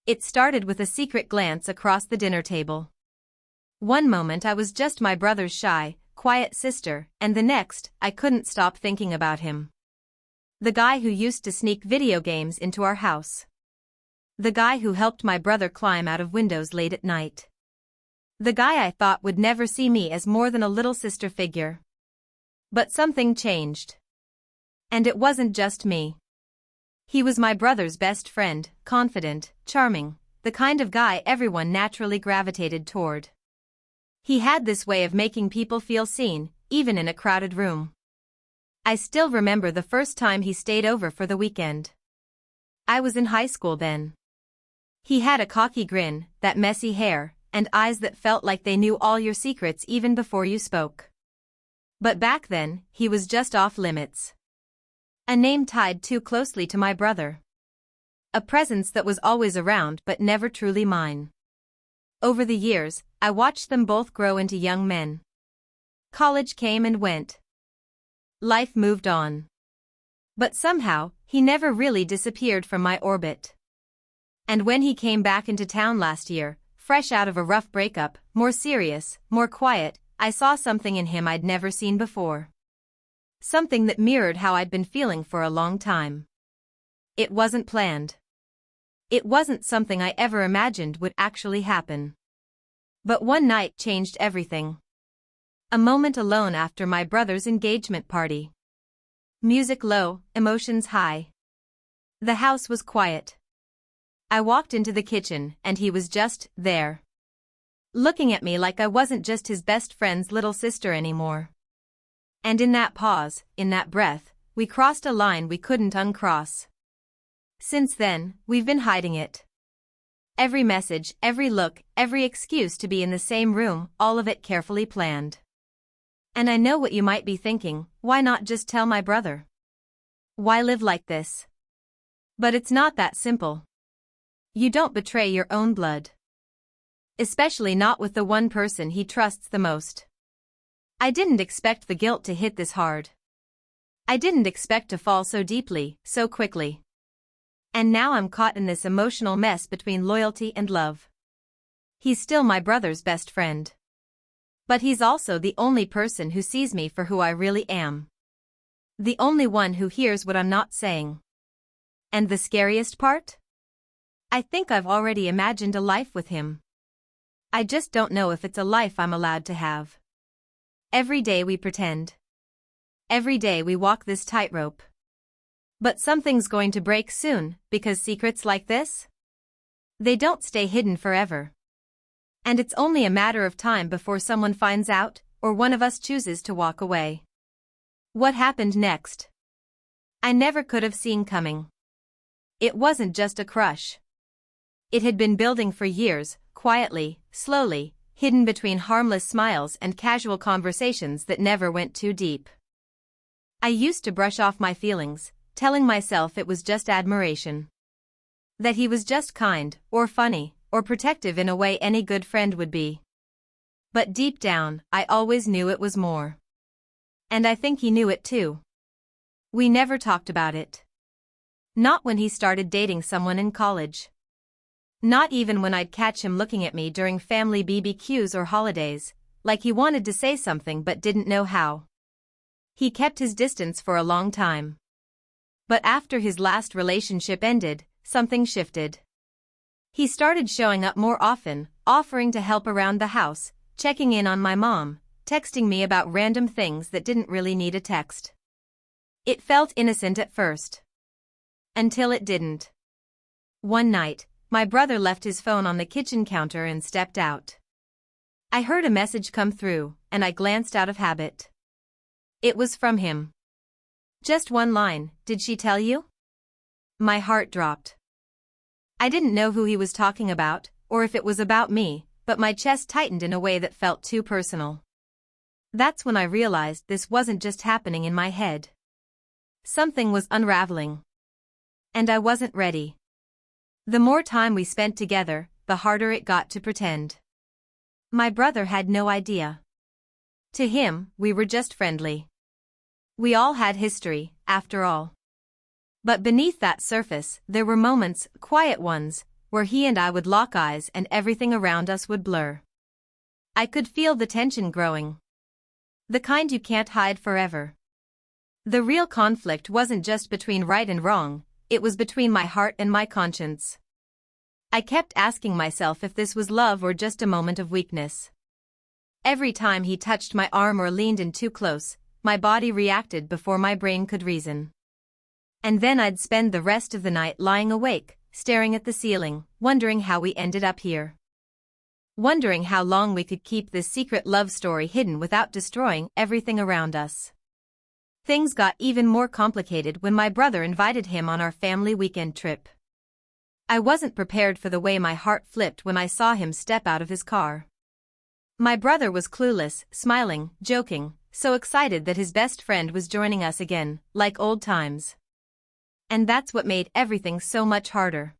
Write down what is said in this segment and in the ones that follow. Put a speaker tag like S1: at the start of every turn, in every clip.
S1: It started with a secret glance across the dinner table. One moment I was just my brother's shy, quiet sister, and the next, I couldn't stop thinking about him. The guy who used to sneak video games into our house. The guy who helped my brother climb out of windows late at night. The guy I thought would never see me as more than a little sister figure. But something changed. And it wasn't just me. He was my brother's best friend, confident, charming, the kind of guy everyone naturally gravitated toward. He had this way of making people feel seen, even in a crowded room. I still remember the first time he stayed over for the weekend. I was in high school then. He had a cocky grin, that messy hair, and eyes that felt like they knew all your secrets even before you spoke. But back then, he was just off limits. A name tied too closely to my brother. A presence that was always around but never truly mine. Over the years, I watched them both grow into young men. College came and went. Life moved on. But somehow, he never really disappeared from my orbit. And when he came back into town last year, fresh out of a rough breakup, more serious, more quiet, I saw something in him I'd never seen before. Something that mirrored how I'd been feeling for a long time. It wasn't planned. It wasn't something I ever imagined would actually happen. But one night changed everything. A moment alone after my brother's engagement party. Music low, emotions high. The house was quiet. I walked into the kitchen and he was just there. Looking at me like I wasn't just his best friend's little sister anymore. And in that pause, in that breath, we crossed a line we couldn't uncross. Since then, we've been hiding it. Every message, every look, every excuse to be in the same room, all of it carefully planned. And I know what you might be thinking, why not just tell my brother? Why live like this? But it's not that simple. You don't betray your own blood. Especially not with the one person he trusts the most. I didn't expect the guilt to hit this hard. I didn't expect to fall so deeply, so quickly. And now I'm caught in this emotional mess between loyalty and love. He's still my brother's best friend. But he's also the only person who sees me for who I really am. The only one who hears what I'm not saying. And the scariest part? I think I've already imagined a life with him. I just don't know if it's a life I'm allowed to have. Every day we pretend. Every day we walk this tightrope. But something's going to break soon, because secrets like this? They don't stay hidden forever. And it's only a matter of time before someone finds out, or one of us chooses to walk away. What happened next? I never could have seen coming. It wasn't just a crush. It had been building for years, quietly, slowly, hidden between harmless smiles and casual conversations that never went too deep. I used to brush off my feelings, telling myself it was just admiration. That he was just kind, or funny, or protective in a way any good friend would be. But deep down, I always knew it was more. And I think he knew it too. We never talked about it. Not when he started dating someone in college. Not even when I'd catch him looking at me during family BBQs or holidays, like he wanted to say something but didn't know how. He kept his distance for a long time. But after his last relationship ended, something shifted. He started showing up more often, offering to help around the house, checking in on my mom, texting me about random things that didn't really need a text. It felt innocent at first. Until it didn't. One night, my brother left his phone on the kitchen counter and stepped out. I heard a message come through, and I glanced out of habit. It was from him. Just one line, "Did she tell you?" My heart dropped. I didn't know who he was talking about, or if it was about me, but my chest tightened in a way that felt too personal. That's when I realized this wasn't just happening in my head. Something was unraveling. And I wasn't ready. The more time we spent together, the harder it got to pretend. My brother had no idea. To him, we were just friendly. We all had history, after all. But beneath that surface, there were moments, quiet ones, where he and I would lock eyes and everything around us would blur. I could feel the tension growing. The kind you can't hide forever. The real conflict wasn't just between right and wrong, it was between my heart and my conscience. I kept asking myself if this was love or just a moment of weakness. Every time he touched my arm or leaned in too close, my body reacted before my brain could reason. And then I'd spend the rest of the night lying awake, staring at the ceiling, wondering how we ended up here. Wondering how long we could keep this secret love story hidden without destroying everything around us. Things got even more complicated when my brother invited him on our family weekend trip. I wasn't prepared for the way my heart flipped when I saw him step out of his car. My brother was clueless, smiling, joking, so excited that his best friend was joining us again, like old times. And that's what made everything so much harder.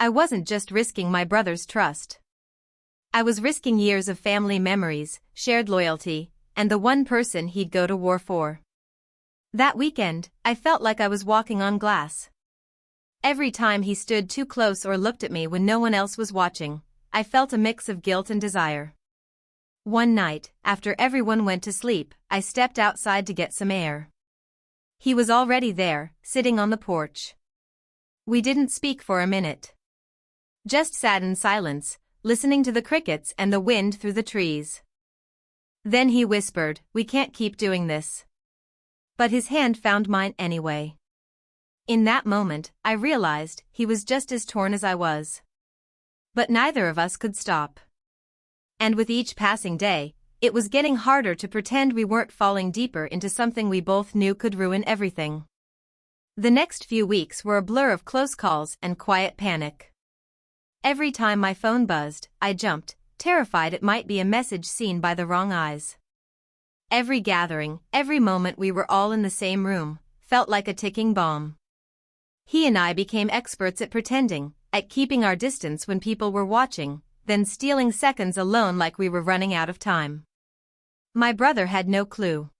S1: I wasn't just risking my brother's trust. I was risking years of family memories, shared loyalty, and the one person he'd go to war for. That weekend, I felt like I was walking on glass. Every time he stood too close or looked at me when no one else was watching, I felt a mix of guilt and desire. One night, after everyone went to sleep, I stepped outside to get some air. He was already there, sitting on the porch. We didn't speak for a minute. Just sat in silence, listening to the crickets and the wind through the trees. Then he whispered, "We can't keep doing this." But his hand found mine anyway. In that moment, I realized he was just as torn as I was. But neither of us could stop. And with each passing day, it was getting harder to pretend we weren't falling deeper into something we both knew could ruin everything. The next few weeks were a blur of close calls and quiet panic. Every time my phone buzzed, I jumped, terrified it might be a message seen by the wrong eyes. Every gathering, every moment we were all in the same room, felt like a ticking bomb. He and I became experts at pretending, at keeping our distance when people were watching, then stealing seconds alone like we were running out of time. My brother had no clue.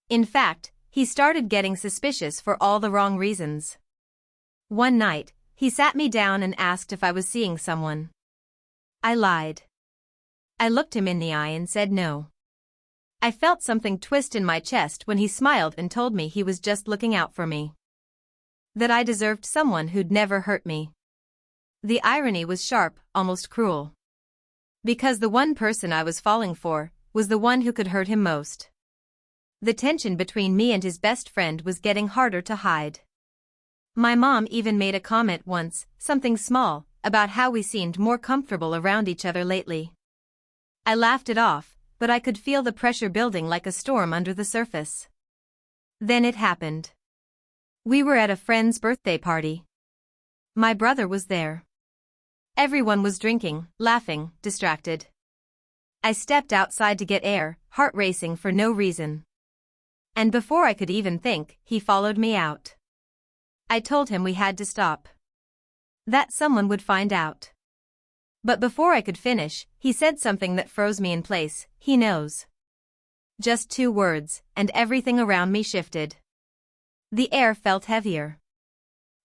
S1: In fact, he started getting suspicious for all the wrong reasons. One night, he sat me down and asked if I was seeing someone. I lied. I looked him in the eye and said no. I felt something twist in my chest when he smiled and told me he was just looking out for me. That I deserved someone who'd never hurt me. The irony was sharp, almost cruel. Because the one person I was falling for was the one who could hurt him most. The tension between me and his best friend was getting harder to hide. My mom even made a comment once, something small, about how we seemed more comfortable around each other lately. I laughed it off, but I could feel the pressure building like a storm under the surface. Then it happened. We were at a friend's birthday party. My brother was there. Everyone was drinking, laughing, distracted. I stepped outside to get air, heart racing for no reason. And before I could even think, he followed me out. I told him we had to stop. That someone would find out. But before I could finish, he said something that froze me in place, "He knows." Just 2 words, and everything around me shifted. The air felt heavier.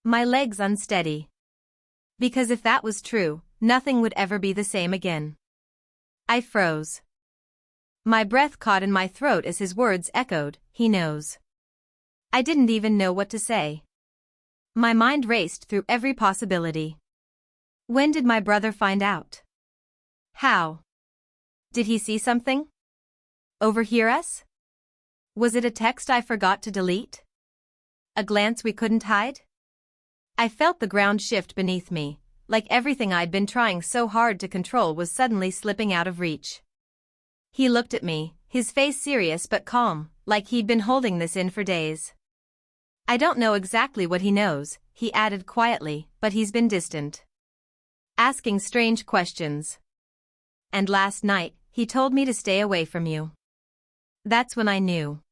S1: My legs unsteady. Because if that was true, nothing would ever be the same again. I froze. My breath caught in my throat as his words echoed, "He knows." I didn't even know what to say. My mind raced through every possibility. When did my brother find out? How? Did he see something? Overhear us? Was it a text I forgot to delete? A glance we couldn't hide? I felt the ground shift beneath me, like everything I'd been trying so hard to control was suddenly slipping out of reach. He looked at me, his face serious but calm, like he'd been holding this in for days. "I don't know exactly what he knows," he added quietly, "but he's been distant. Asking strange questions. And last night, he told me to stay away from you." That's when I knew.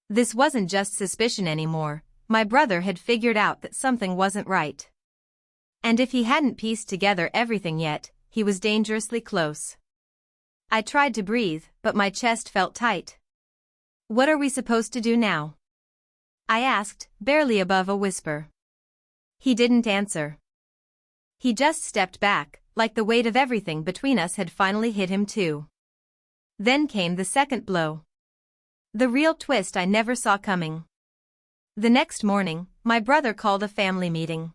S1: This wasn't just suspicion anymore, my brother had figured out that something wasn't right. And if he hadn't pieced together everything yet, he was dangerously close. I tried to breathe, but my chest felt tight. "What are we supposed to do now?" I asked, barely above a whisper. He didn't answer. He just stepped back, like the weight of everything between us had finally hit him too. Then came the second blow. The real twist I never saw coming. The next morning, my brother called a family meeting.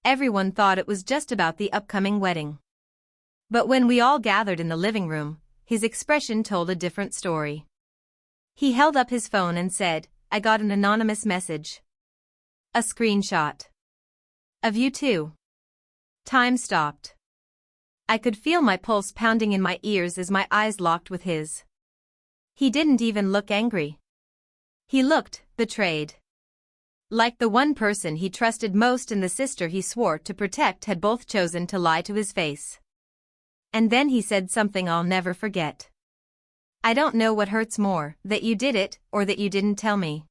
S1: Everyone thought it was just about the upcoming wedding. But when we all gathered in the living room, his expression told a different story. He held up his phone and said, "I got an anonymous message. A screenshot. Of you two." Time stopped. I could feel my pulse pounding in my ears as my eyes locked with his. He didn't even look angry. He looked betrayed. Like the one person he trusted most and the sister he swore to protect had both chosen to lie to his face. And then he said something I'll never forget. "I don't know what hurts more, that you did it, or that you didn't tell me."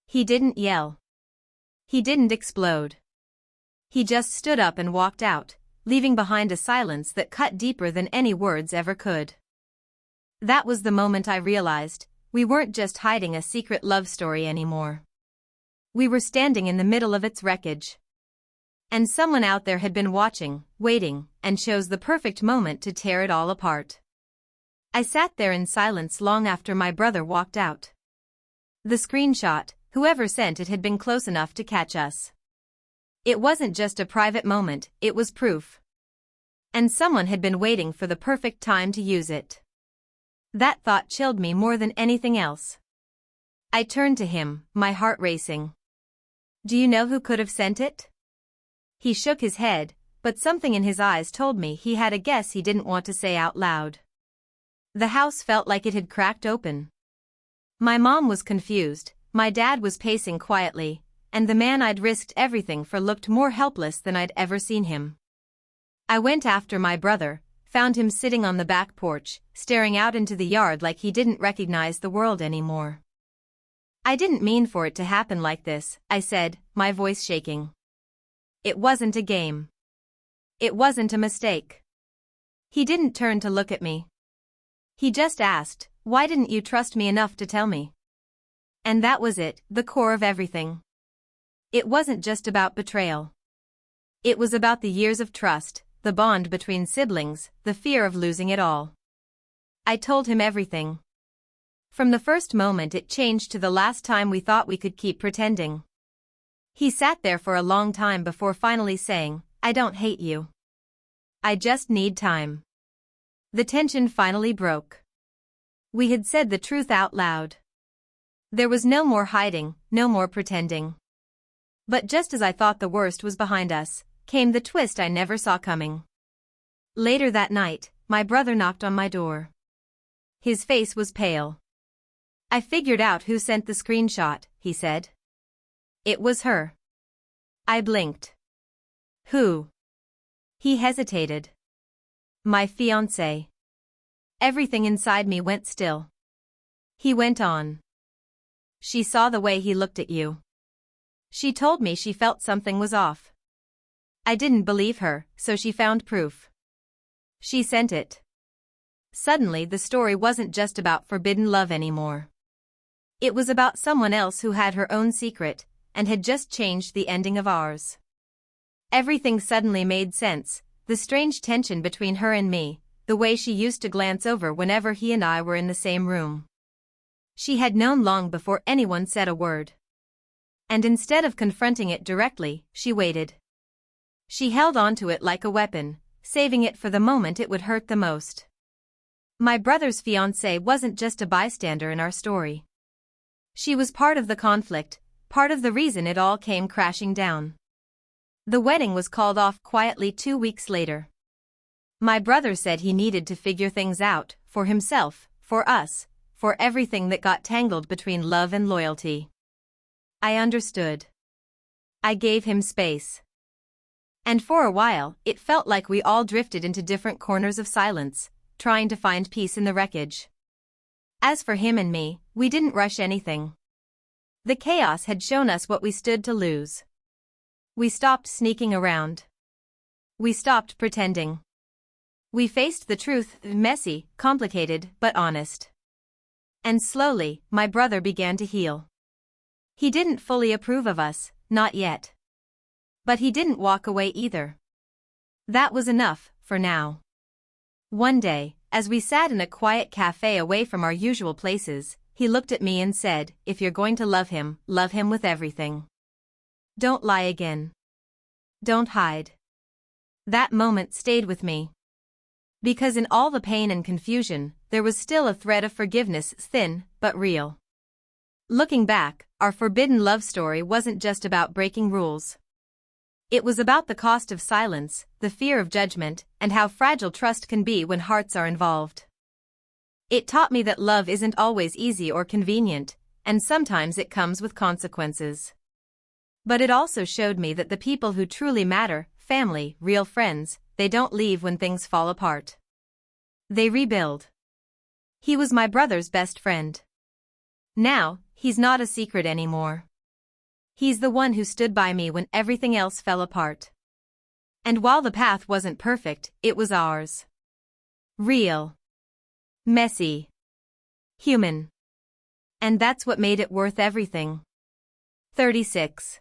S1: He didn't yell. He didn't explode. He just stood up and walked out, leaving behind a silence that cut deeper than any words ever could. That was the moment I realized, we weren't just hiding a secret love story anymore. We were standing in the middle of its wreckage. And someone out there had been watching, waiting, and chose the perfect moment to tear it all apart. I sat there in silence long after my brother walked out. The screenshot, whoever sent it had been close enough to catch us. It wasn't just a private moment, it was proof. And someone had been waiting for the perfect time to use it. That thought chilled me more than anything else. I turned to him, my heart racing. "Do you know who could have sent it?" He shook his head, but something in his eyes told me he had a guess he didn't want to say out loud. The house felt like it had cracked open. My mom was confused, my dad was pacing quietly, and the man I'd risked everything for looked more helpless than I'd ever seen him. I went after my brother, found him sitting on the back porch, staring out into the yard like he didn't recognize the world anymore. "I didn't mean for it to happen like this," I said, my voice shaking. "It wasn't a game. It wasn't a mistake." He didn't turn to look at me. He just asked, "Why didn't you trust me enough to tell me?" And that was it, the core of everything. It wasn't just about betrayal. It was about the years of trust, the bond between siblings, the fear of losing it all. I told him everything. From the first moment it changed to the last time we thought we could keep pretending. He sat there for a long time before finally saying, "I don't hate you. I just need time." The tension finally broke. We had said the truth out loud. There was no more hiding, no more pretending. But just as I thought the worst was behind us, came the twist I never saw coming. Later that night, my brother knocked on my door. His face was pale. "I figured out who sent the screenshot," he said. "It was her." I blinked. "Who?" He hesitated. "My fiancée." Everything inside me went still. He went on. "She saw the way he looked at you. She told me she felt something was off. I didn't believe her, so she found proof. She sent it." Suddenly the story wasn't just about forbidden love anymore. It was about someone else who had her own secret, and had just changed the ending of ours. Everything suddenly made sense, the strange tension between her and me, the way she used to glance over whenever he and I were in the same room. She had known long before anyone said a word. And instead of confronting it directly, she waited. She held onto it like a weapon, saving it for the moment it would hurt the most. My brother's fiancée wasn't just a bystander in our story. She was part of the conflict, part of the reason it all came crashing down. The wedding was called off quietly 2 weeks later. My brother said he needed to figure things out, for himself, for us, for everything that got tangled between love and loyalty. I understood. I gave him space. And for a while, it felt like we all drifted into different corners of silence, trying to find peace in the wreckage. As for him and me, we didn't rush anything. The chaos had shown us what we stood to lose. We stopped sneaking around. We stopped pretending. We faced the truth, messy, complicated, but honest. And slowly, my brother began to heal. He didn't fully approve of us, not yet. But he didn't walk away either. That was enough, for now. One day, as we sat in a quiet cafe away from our usual places, he looked at me and said, "If you're going to love him with everything. Don't lie again. Don't hide." That moment stayed with me. Because in all the pain and confusion, there was still a thread of forgiveness, thin, but real. Looking back, our forbidden love story wasn't just about breaking rules. It was about the cost of silence, the fear of judgment, and how fragile trust can be when hearts are involved. It taught me that love isn't always easy or convenient, and sometimes it comes with consequences. But it also showed me that the people who truly matter, family, real friends, they don't leave when things fall apart. They rebuild. He was my brother's best friend. Now, he's not a secret anymore. He's the one who stood by me when everything else fell apart. And while the path wasn't perfect, it was ours. Real. Messy. Human. And that's what made it worth everything. 36.